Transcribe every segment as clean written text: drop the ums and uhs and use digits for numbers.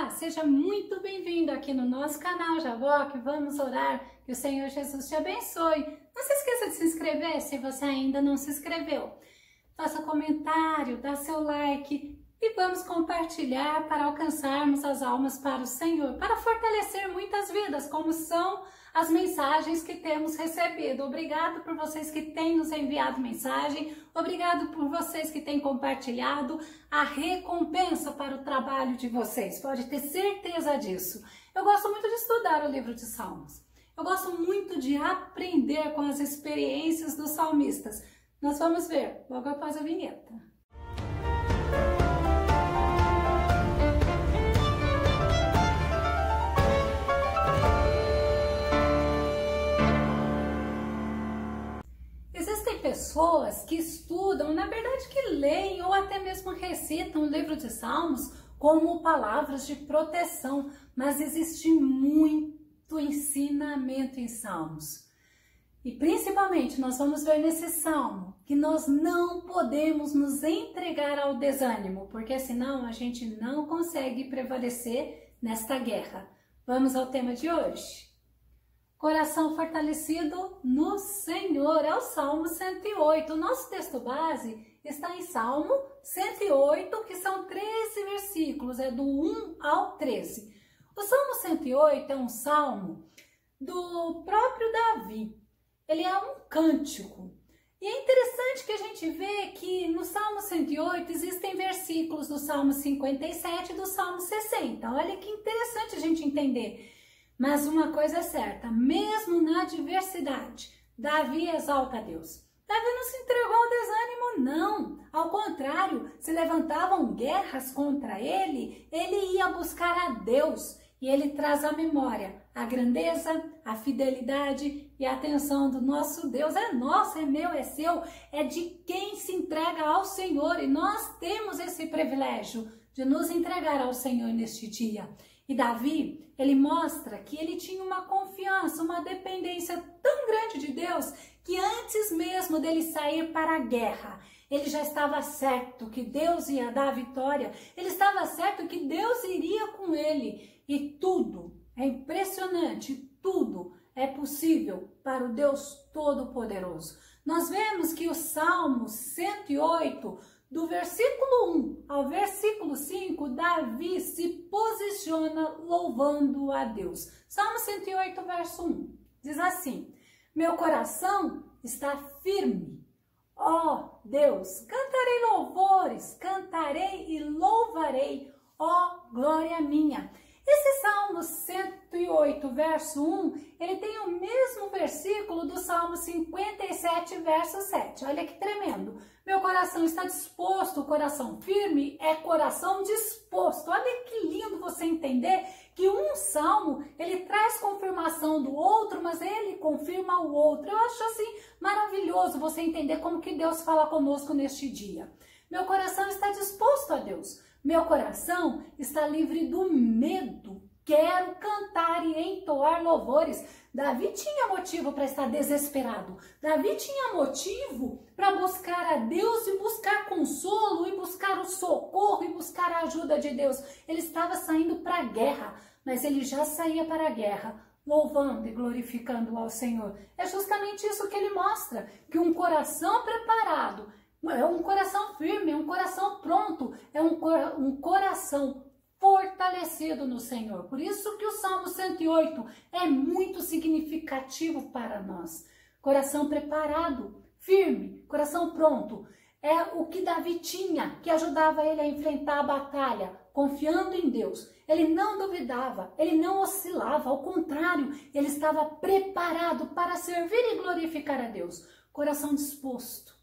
Olá, seja muito bem-vindo aqui no nosso canal Javoc. Vamos orar, que o Senhor Jesus te abençoe. Não se esqueça de se inscrever se você ainda não se inscreveu. Faça comentário, dá seu like e vamos compartilhar para alcançarmos as almas para o Senhor, para fortalecer muitas vidas, como são as mensagens que temos recebido. Obrigado por vocês que têm nos enviado mensagem, obrigado por vocês que têm compartilhado. A recompensa para o trabalho de vocês, pode ter certeza disso. Eu gosto muito de estudar o livro de Salmos. Eu gosto muito de aprender com as experiências dos salmistas. Nós vamos ver logo após a vinheta. Existem pessoas que estudam, na verdade que leem ou até mesmo recitam o livro de Salmos como palavras de proteção, mas existe muito ensinamento em Salmos. E principalmente nós vamos ver nesse Salmo que nós não podemos nos entregar ao desânimo, porque senão a gente não consegue prevalecer nesta guerra. Vamos ao tema de hoje. Coração fortalecido no Senhor, é o Salmo 108. O nosso texto base está em Salmo 108, que são 13 versículos, é do 1 ao 13. O Salmo 108 é um salmo do próprio Davi. Ele é um cântico. E é interessante que a gente vê que no Salmo 108 existem versículos do Salmo 57 e do Salmo 60. Olha que interessante a gente entender. Mas uma coisa é certa, mesmo na adversidade, Davi exalta a Deus. Davi não se entregou ao desânimo, não. Ao contrário, se levantavam guerras contra ele, ele ia buscar a Deus. E ele traz à memória a grandeza, a fidelidade e a atenção do nosso Deus. É nosso, é meu, é seu, é de quem se entrega ao Senhor. E nós temos esse privilégio de nos entregar ao Senhor neste dia. E Davi, ele mostra que ele tinha uma confiança, uma dependência tão grande de Deus, que antes mesmo dele sair para a guerra, ele já estava certo que Deus ia dar a vitória, ele estava certo que Deus iria com ele. E tudo, é impressionante, tudo é possível para o Deus Todo-Poderoso. Nós vemos que o Salmo 108, do versículo 1 ao versículo 5, Davi se posiciona louvando a Deus. Salmo 108, verso 1, diz assim: meu coração está firme. Ó Deus, cantarei louvores, cantarei e louvarei, ó glória minha. Esse Salmo 108, verso 1, ele tem o mesmo versículo do Salmo 57, verso 7. Olha que tremendo. Meu coração está disposto, o coração firme é coração disposto. Olha que lindo você entender que um salmo, ele traz confirmação do outro, mas ele confirma o outro. Eu acho assim maravilhoso você entender como que Deus fala conosco neste dia. Meu coração está disposto a Deus. Meu coração está livre do medo. Quero cantar e entoar louvores. Davi tinha motivo para estar desesperado. Davi tinha motivo para buscar a Deus e buscar consolo e buscar o socorro e buscar a ajuda de Deus. Ele estava saindo para a guerra, mas ele já saía para a guerra louvando e glorificando ao Senhor. É justamente isso que ele mostra, que um coração preparado é um coração firme, é um coração pronto, é um coração fortalecido no Senhor. Por isso que o Salmo 108 é muito significativo para nós. Coração preparado, firme, coração pronto. É o que Davi tinha, que ajudava ele a enfrentar a batalha, confiando em Deus. Ele não duvidava, ele não oscilava, ao contrário, ele estava preparado para servir e glorificar a Deus. Coração disposto.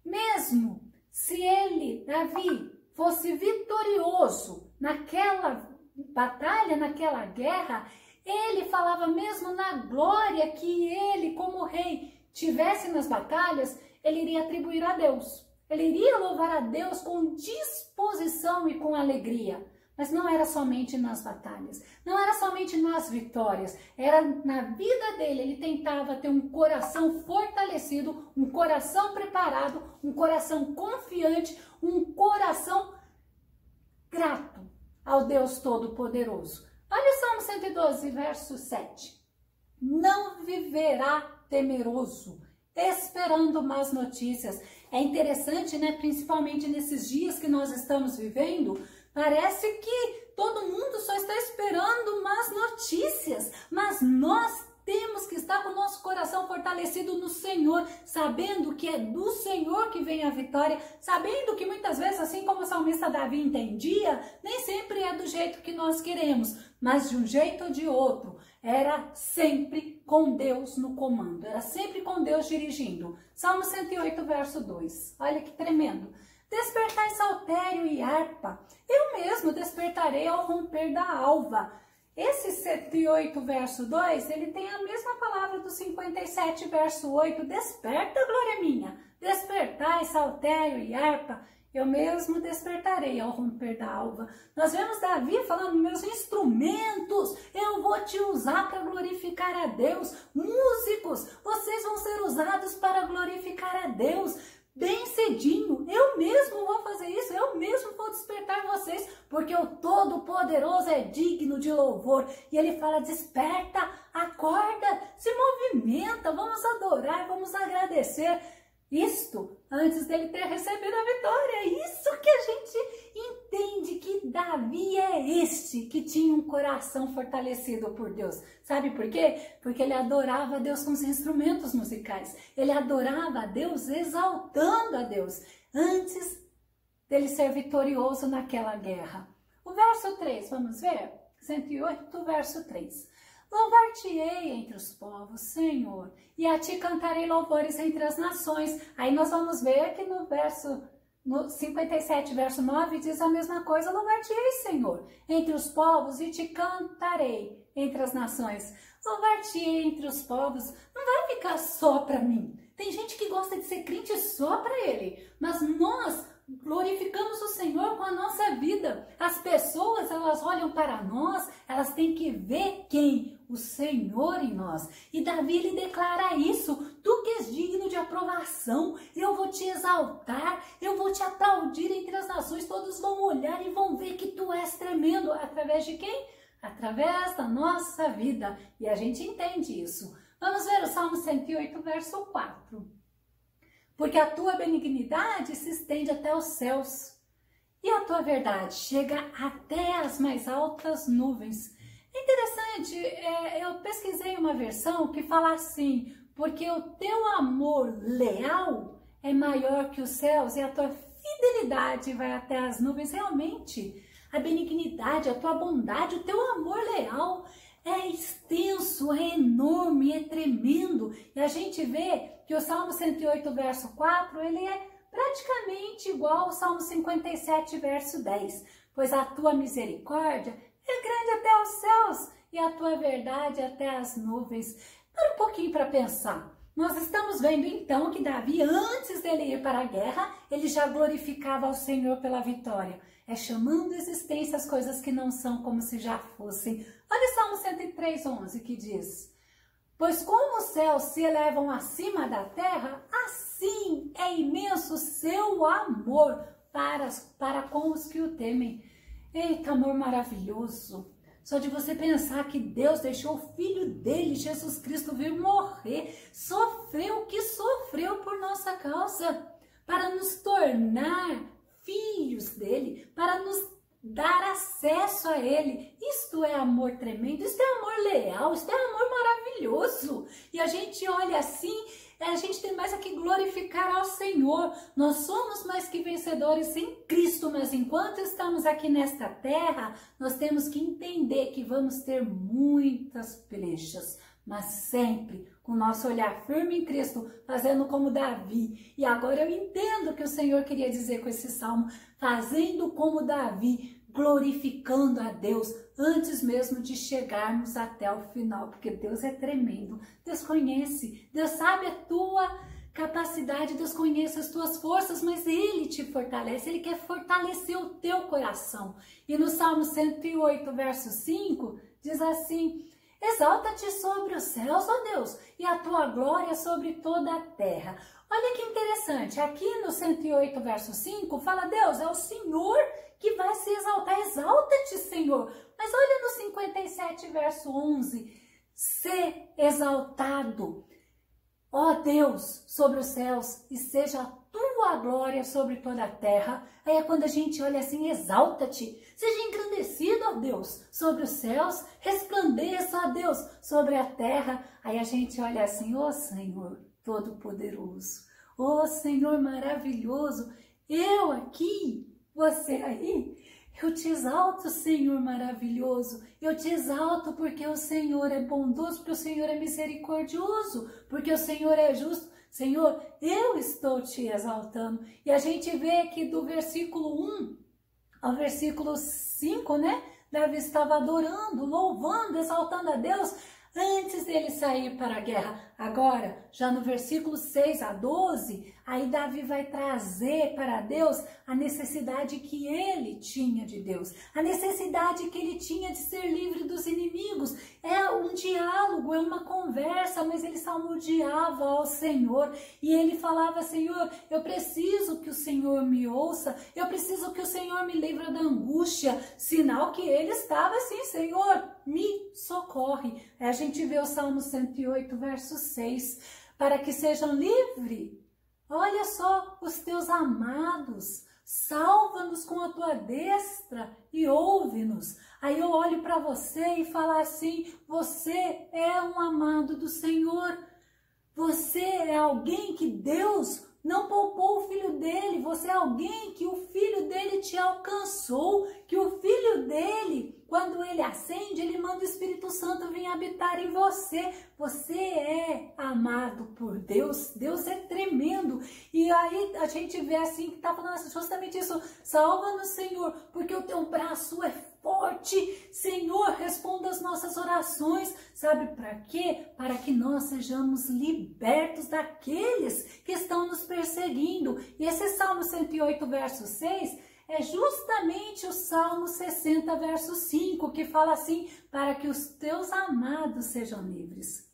Mesmo se ele, Davi, fosse vitorioso naquela batalha, naquela guerra, ele falava mesmo na glória que ele, como rei, tivesse nas batalhas, ele iria atribuir a Deus. Ele iria louvar a Deus com disposição e com alegria. Mas não era somente nas batalhas, não era somente nas vitórias, era na vida dele. Ele tentava ter um coração fortalecido, um coração preparado, um coração confiante, um coração grato ao Deus Todo-Poderoso. Olha o Salmo 112, verso 7. Não viverá temeroso, esperando más notícias. É interessante, né? Principalmente nesses dias que nós estamos vivendo, parece que todo mundo só está esperando más notícias, mas nós temos que estar com o nosso coração fortalecido no Senhor, sabendo que é do Senhor que vem a vitória, sabendo que muitas vezes, assim como o salmista Davi entendia, nem sempre é do jeito que nós queremos, mas de um jeito ou de outro, era sempre com Deus no comando, era sempre com Deus dirigindo. Salmo 108, verso 2, olha que tremendo. Despertai saltério e harpa, eu mesmo despertarei ao romper da alva. Esse 108, verso 2, ele tem a mesma palavra do 57, verso 8. Desperta, glória minha, despertai saltério e harpa, eu mesmo despertarei ao romper da alva. Nós vemos Davi falando, meus instrumentos, eu vou te usar para glorificar a Deus. Músicos, vocês vão ser usados para glorificar a Deus. Bem cedinho, eu mesmo vou fazer isso, eu mesmo vou despertar vocês, porque o Todo-Poderoso é digno de louvor. E ele fala, desperta, acorda, se movimenta, vamos adorar, vamos agradecer. Isto antes dele ter recebido a vitória. É isso que a gente entende, que Davi é este que tinha um coração fortalecido por Deus. Sabe por quê? Porque ele adorava a Deus com os instrumentos musicais. Ele adorava a Deus exaltando a Deus antes dele ser vitorioso naquela guerra. O verso 3, vamos ver? 108, verso 3. Louvar-te-ei entre os povos, Senhor, e a ti cantarei louvores entre as nações. Aí nós vamos ver que no 57, verso 9, diz a mesma coisa, louvar-te-ei, Senhor, entre os povos, e te cantarei entre as nações. Louvar-te-ei entre os povos não vai ficar só para mim. Tem gente que gosta de ser crente só para ele, mas nós glorificamos o Senhor com a nossa vida. As pessoas, elas olham para nós, elas têm que ver quem? O Senhor em nós. E Davi, ele declara isso, tu que és digno de aprovação, eu vou te exaltar, eu vou te aplaudir entre as nações, todos vão olhar e vão ver que tu és tremendo. Através de quem? Através da nossa vida. E a gente entende isso. Vamos ver o Salmo 108, verso 4. Porque a tua benignidade se estende até os céus, e a tua verdade chega até as mais altas nuvens. É interessante, eu pesquisei uma versão que fala assim, porque o teu amor leal é maior que os céus, e a tua fidelidade vai até as nuvens. Realmente, a benignidade, a tua bondade, o teu amor leal é extenso, é enorme, é tremendo. E a gente vê que o Salmo 108, verso 4, ele é praticamente igual ao Salmo 57, verso 10. Pois a tua misericórdia é grande até os céus e a tua verdade até as nuvens. Para um pouquinho para pensar. Nós estamos vendo então que Davi, antes dele ir para a guerra, ele já glorificava ao Senhor pela vitória. É chamando a existência as coisas que não são como se já fossem. Olha o Salmo 103, 11 que diz: pois como os céus se elevam acima da terra, assim é imenso o seu amor para com os que o temem. Eita, amor maravilhoso! Só de você pensar que Deus deixou o Filho dele, Jesus Cristo, vir morrer, sofreu o que sofreu por nossa causa, para nos tornar filhos dele, para nos dar acesso a ele. Isto é amor tremendo, isto é amor leal, isto é amor maravilhoso. E a gente olha assim, a gente tem mais a que glorificar ao Senhor. Nós somos mais que vencedores em Cristo, mas enquanto estamos aqui nesta terra, nós temos que entender que vamos ter muitas pelejas, mas sempre com o nosso olhar firme em Cristo, fazendo como Davi. E agora eu entendo o que o Senhor queria dizer com esse salmo, fazendo como Davi, glorificando a Deus antes mesmo de chegarmos até o final, porque Deus é tremendo, Deus conhece, Deus sabe a tua capacidade, Deus conhece as tuas forças, mas Ele te fortalece, Ele quer fortalecer o teu coração. E no Salmo 108, verso 5, diz assim: Exalta-te sobre os céus, ó Deus, e a tua glória sobre toda a terra. Olha que interessante, aqui no 108, verso 5, fala, Deus, é o Senhor que vai se exaltar. Exalta-te, Senhor. Mas olha no 57, verso 11, ser exaltado, ó Deus, sobre os céus, e seja a tua glória sobre toda a terra. Aí é quando a gente olha assim, exalta-te, seja engrandecido, ó Deus, sobre os céus, resplandeça, ó Deus, sobre a terra. Aí a gente olha assim, ó Senhor Todo-Poderoso, ó Senhor maravilhoso, eu aqui, você aí. Eu te exalto, Senhor maravilhoso, eu te exalto porque o Senhor é bondoso, porque o Senhor é misericordioso, porque o Senhor é justo. Senhor, eu estou te exaltando. E a gente vê aqui do versículo 1 ao versículo 5, né? Davi estava adorando, louvando, exaltando a Deus antes dele sair para a guerra. Agora, já no versículo 6 a 12, aí Davi vai trazer para Deus a necessidade que ele tinha de Deus, a necessidade que ele tinha de ser livre dos inimigos. É um diálogo, é uma conversa, mas ele salmodiava ao Senhor e ele falava, Senhor, eu preciso que o Senhor me ouça, eu preciso que o Senhor me livre da angústia, sinal que ele estava assim, Senhor, me socorre. A gente vê o Salmo 108, verso 6, para que sejam livres. Olha só, os teus amados, salva-nos com a tua destra e ouve-nos. Aí eu olho para você e falo assim, você é um amado do Senhor. Você é alguém que Deus não poupou o filho dele. Você é alguém que o filho dele te alcançou, que o filho dele, quando ele acende, ele manda o Espírito Santo vir habitar em você. Você é amado por Deus. Deus é tremendo. E aí a gente vê assim, que está falando justamente isso. Salva-nos, Senhor, porque o teu braço é forte. Senhor, responda as nossas orações. Sabe para quê? Para que nós sejamos libertos daqueles que estão nos perseguindo. E esse Salmo 108, verso 6... é justamente o Salmo 60, verso 5, que fala assim, para que os teus amados sejam livres.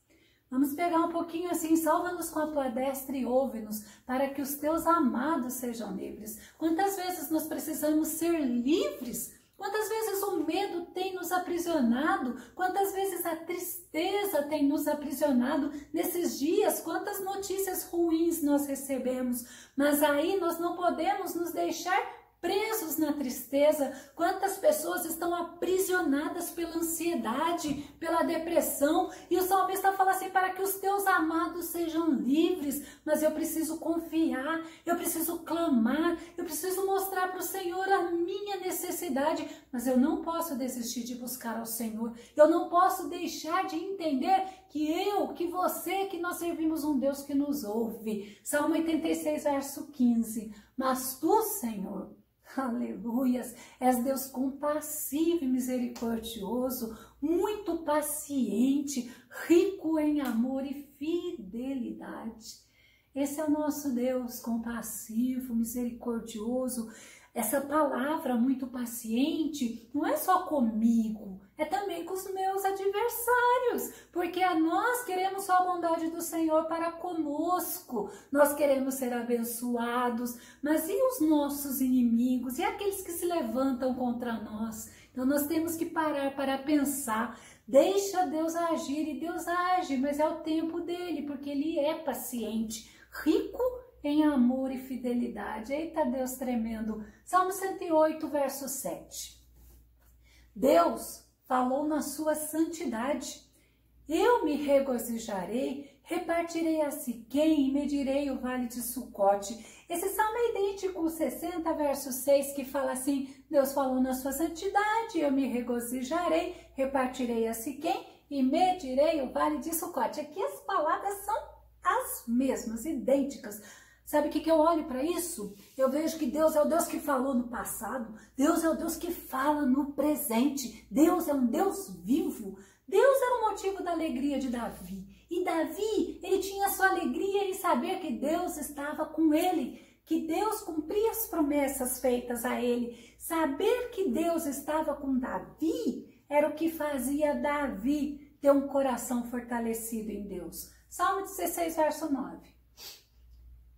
Vamos pegar um pouquinho assim, salva-nos com a tua destra e ouve-nos, para que os teus amados sejam livres. Quantas vezes nós precisamos ser livres? Quantas vezes o medo tem nos aprisionado? Quantas vezes a tristeza tem nos aprisionado nesses dias? Quantas notícias ruins nós recebemos? Mas aí nós não podemos nos deixar presos na tristeza. Quantas pessoas estão aprisionadas pela ansiedade, pela depressão, e o salmista fala assim, para que os teus amados sejam livres. Mas eu preciso confiar, eu preciso clamar, eu preciso mostrar para o Senhor a minha necessidade, mas eu não posso desistir de buscar ao Senhor, eu não posso deixar de entender que eu, que você, que nós servimos um Deus que nos ouve. Salmo 86, verso 15, mas tu, Senhor, aleluias, és Deus compassivo e misericordioso, muito paciente, rico em amor e fidelidade. Esse é o nosso Deus compassivo, misericordioso. Essa palavra muito paciente não é só comigo, é também com os meus adversários, porque nós queremos só a bondade do Senhor para conosco, nós queremos ser abençoados, mas e os nossos inimigos, e aqueles que se levantam contra nós? Então nós temos que parar para pensar, deixa Deus agir, e Deus age, mas é o tempo dele, porque ele é paciente, rico em amor e fidelidade. Eita Deus tremendo. Salmo 108, verso 7. Deus falou na sua santidade. Eu me regozijarei, repartirei a Siquém e medirei o vale de Sucote. Esse salmo é idêntico ao 60, verso 6, que fala assim, Deus falou na sua santidade, eu me regozijarei, repartirei a Siquém e medirei o vale de Sucote. Aqui as palavras são as mesmas, idênticas. Sabe o que eu olho para isso? Eu vejo que Deus é o Deus que falou no passado, Deus é o Deus que fala no presente, Deus é um Deus vivo. Deus era o motivo da alegria de Davi. E Davi, ele tinha sua alegria em saber que Deus estava com ele, que Deus cumpria as promessas feitas a ele. Saber que Deus estava com Davi era o que fazia Davi ter um coração fortalecido em Deus. Salmo 16, verso 9.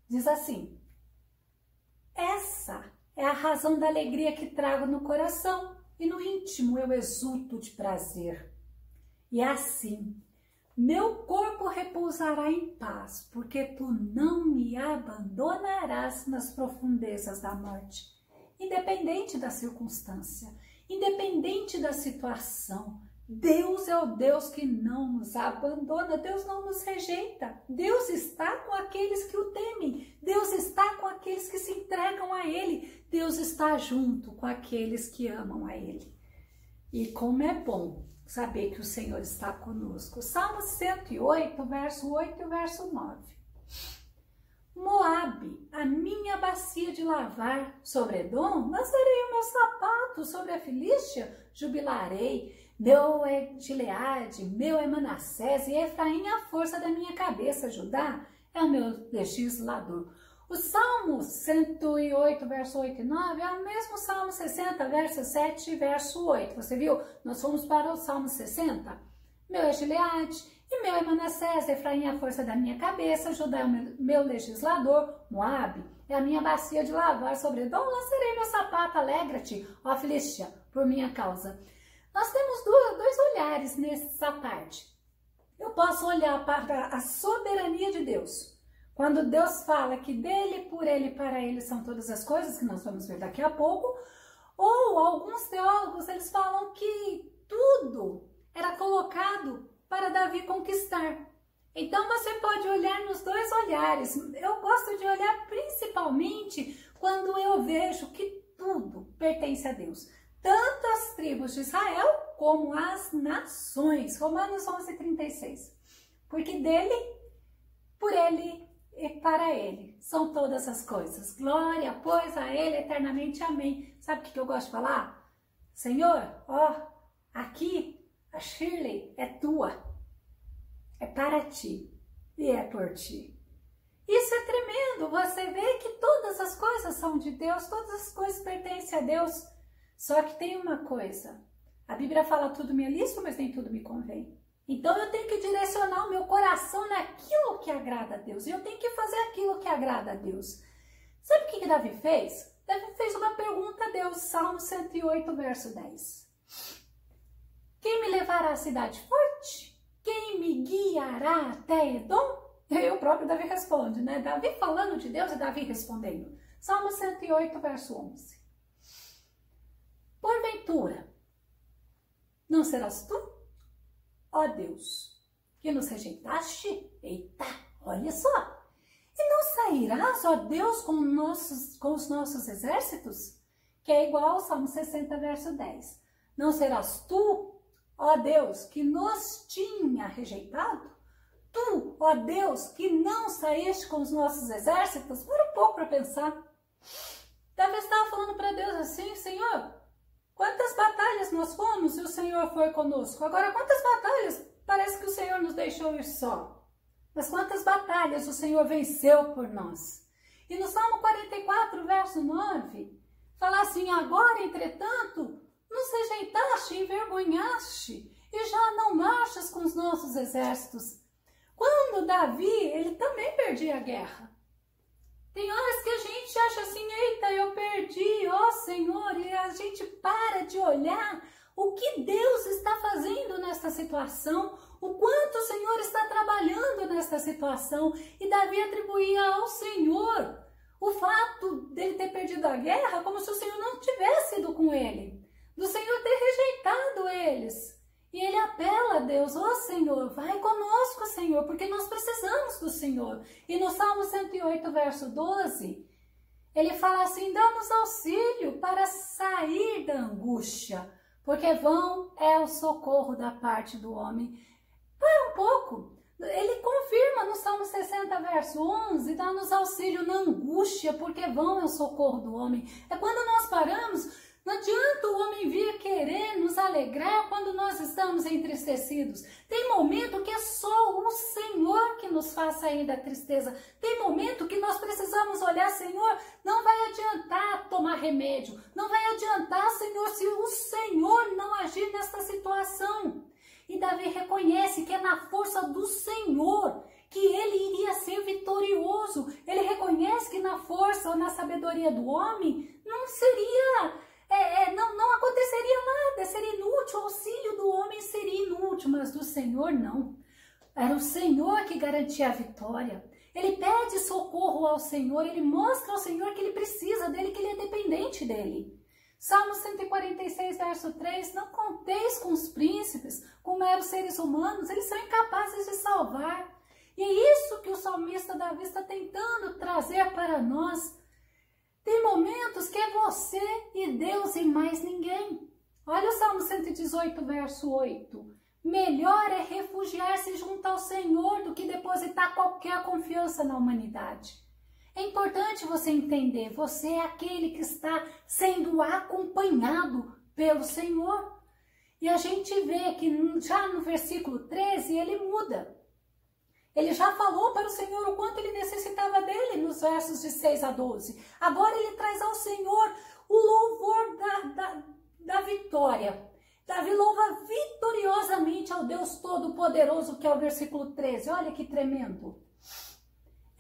Diz assim: essa é a razão da alegria que trago no coração, e no íntimo eu exulto de prazer. E assim, meu corpo repousará em paz, porque tu não me abandonarás nas profundezas da morte. Independente da circunstância, independente da situação, Deus é o Deus que não nos abandona, Deus não nos rejeita. Deus está com aqueles que o temem, Deus está com aqueles que se entregam a Ele, Deus está junto com aqueles que amam a Ele. E como é bom saber que o Senhor está conosco. Salmo 108, verso 8 e verso 9. Moabe, a minha bacia de lavar, sobre Edom, lançarei o meu sapato, sobre a Filístia jubilarei. Meu é Gileade, meu é Manassés, e Efraim a força da minha cabeça. Judá é o meu legislador. O Salmo 108, verso 8 e 9 é o mesmo Salmo 60, verso 7 e verso 8. Você viu? Nós fomos para o Salmo 60. Meu é Gileade, e meu é Manassés, Efraim é a força da minha cabeça. Judá é o meu legislador. Moabe é a minha bacia de lavar, sobre Edom lançarei meu sapato. Alegra-te, ó Filístia, por minha causa. Nós temos dois olhares nessa parte. Eu posso olhar para a soberania de Deus. Quando Deus fala que dele, por ele e para ele são todas as coisas, que nós vamos ver daqui a pouco, ou alguns teólogos, eles falam que tudo era colocado para Davi conquistar. Então você pode olhar nos dois olhares. Eu gosto de olhar principalmente quando eu vejo que tudo pertence a Deus. Tanto as tribos de Israel como as nações. Romanos 11:36. Porque dele, por ele e para ele são todas as coisas. Glória, pois, a ele eternamente. Amém. Sabe o que eu gosto de falar? Senhor, ó, aqui a Shirley é tua. É para ti e é por ti. Isso é tremendo. Você vê que todas as coisas são de Deus, todas as coisas pertencem a Deus. Só que tem uma coisa. A Bíblia fala tudo me é lícito, mas nem tudo me convém. Então eu tenho que direcionar o meu coração naquilo que agrada a Deus. E eu tenho que fazer aquilo que agrada a Deus. Sabe o que Davi fez? Davi fez uma pergunta a Deus. Salmo 108, verso 10. Quem me levará à cidade forte? Quem me guiará até Edom? E aí o próprio Davi responde, né? Davi falando de Deus e Davi respondendo. Salmo 108, verso 11. Porventura, não serás tu, ó Deus, que nos rejeitaste? Eita, olha só. E não sairás, ó Deus, com os nossos exércitos? Que é igual ao Salmo 60, verso 10. Não serás tu, ó Deus, que nos tinha rejeitado? Tu, ó Deus, que não saíste com os nossos exércitos? Para um pouco para pensar. Davi estava falando para Deus assim, Senhor, quantas batalhas nós fomos e o Senhor foi conosco? Agora, quantas batalhas parece que o Senhor nos deixou ir só? Mas quantas batalhas o Senhor venceu por nós? E no Salmo 44, verso 9, fala assim, agora, entretanto, nos rejeitaste e envergonhaste, e já não marchas com os nossos exércitos. Quando Davi, ele também perdia a guerra. Tem horas que a gente acha assim, eita, eu perdi, ó Senhor, e a gente para de olhar o que Deus está fazendo nesta situação, o quanto o Senhor está trabalhando nesta situação. E Davi atribuía ao Senhor o fato dele ter perdido a guerra como se o Senhor não tivesse ido com ele, do Senhor ter rejeitado eles. E ele apela a Deus, ó Senhor, vai conosco, Senhor, porque nós precisamos do Senhor. E no Salmo 108, verso 12, ele fala assim, dá-nos auxílio para sair da angústia, porque vão é o socorro da parte do homem. Para um pouco, ele confirma no Salmo 60, verso 11, dá-nos auxílio na angústia, porque vão é o socorro do homem. É quando nós paramos. Não adianta o homem vir querer nos alegrar quando nós estamos entristecidos. Tem momento que é só o Senhor que nos faz sair da tristeza. Tem momento que nós precisamos olhar, Senhor, não vai adiantar tomar remédio. Não vai adiantar, Senhor, se o Senhor não agir nesta situação. E E Davi reconhece que é na força do Senhor que ele iria ser vitorioso. Ele reconhece que na força ou na sabedoria do homem não seria, não aconteceria nada, seria inútil, o auxílio do homem seria inútil, mas do Senhor não. Era o Senhor que garantia a vitória. Ele pede socorro ao Senhor, ele mostra ao Senhor que ele precisa dele, que ele é dependente dele. Salmo 146, verso 3, não conteis com os príncipes, com meros seres humanos, eles são incapazes de salvar. E é isso que o salmista Davi está tentando trazer para nós. Tem momentos que é você e Deus e mais ninguém. Olha o Salmo 118, verso 8. Melhor é refugiar-se junto ao Senhor do que depositar qualquer confiança na humanidade. É importante você entender, você é aquele que está sendo acompanhado pelo Senhor. E a gente vê que já no versículo 13 ele muda. Ele já falou para o Senhor o quanto ele necessitava dele nos versos de 6 a 12. Agora ele traz ao Senhor o louvor da vitória. Davi louva vitoriosamente ao Deus Todo-Poderoso, que é o versículo 13. Olha que tremendo.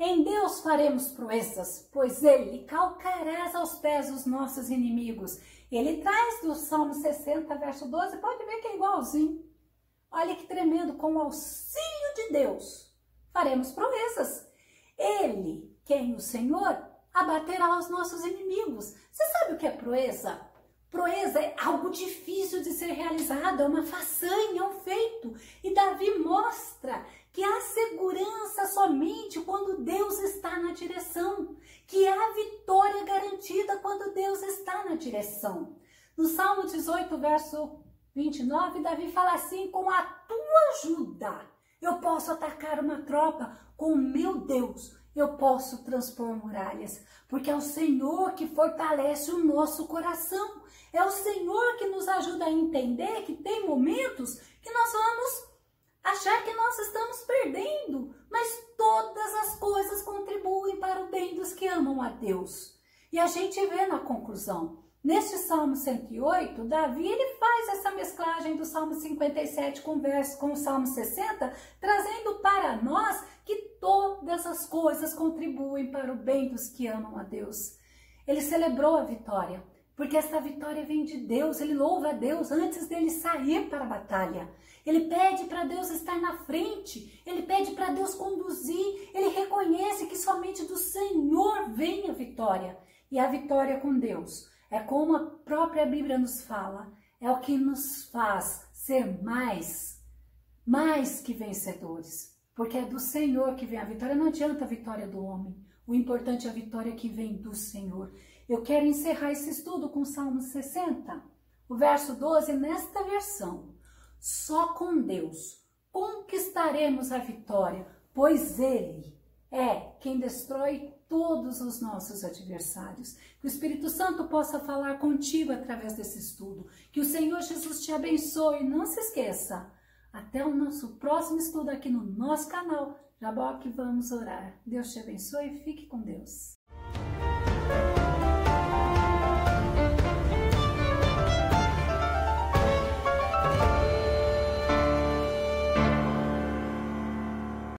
Em Deus faremos proezas, pois Ele calcarás aos pés os nossos inimigos. Ele traz do Salmo 60, verso 12, pode ver que é igualzinho. Olha que tremendo, com o auxílio de Deus faremos proezas. Ele, quem o Senhor, abaterá os nossos inimigos. Você sabe o que é proeza? Proeza é algo difícil de ser realizado, é uma façanha, é um feito. E Davi mostra que há segurança somente quando Deus está na direção, que há vitória garantida quando Deus está na direção. No Salmo 18, verso 29, Davi fala assim: com a tua ajuda eu posso atacar uma tropa, com o meu Deus eu posso transpor muralhas, porque é o Senhor que fortalece o nosso coração, é o Senhor que nos ajuda a entender que tem momentos que nós vamos achar que nós estamos perdendo, mas todas as coisas contribuem para o bem dos que amam a Deus. E a gente vê na conclusão, neste Salmo 108, Davi ele faz essa mesclagem do Salmo 57 com o Salmo 60, trazendo para nós que todas as coisas contribuem para o bem dos que amam a Deus. Ele celebrou a vitória, porque essa vitória vem de Deus, ele louva a Deus antes dele sair para a batalha. Ele pede para Deus estar na frente, ele pede para Deus conduzir, ele reconhece que somente do Senhor vem a vitória. E a vitória com Deus é como a própria Bíblia nos fala, é o que nos faz ser mais que vencedores. Porque é do Senhor que vem a vitória, não adianta a vitória do homem. O importante é a vitória que vem do Senhor. Eu quero encerrar esse estudo com o Salmo 60, o verso 12, nesta versão. Só com Deus conquistaremos a vitória, pois Ele é quem destrói todos os nossos adversários. Que o Espírito Santo possa falar contigo através desse estudo. Que o Senhor Jesus te abençoe. Não se esqueça, até o nosso próximo estudo aqui no nosso canal. Jaboque, vamos orar. Deus te abençoe e fique com Deus.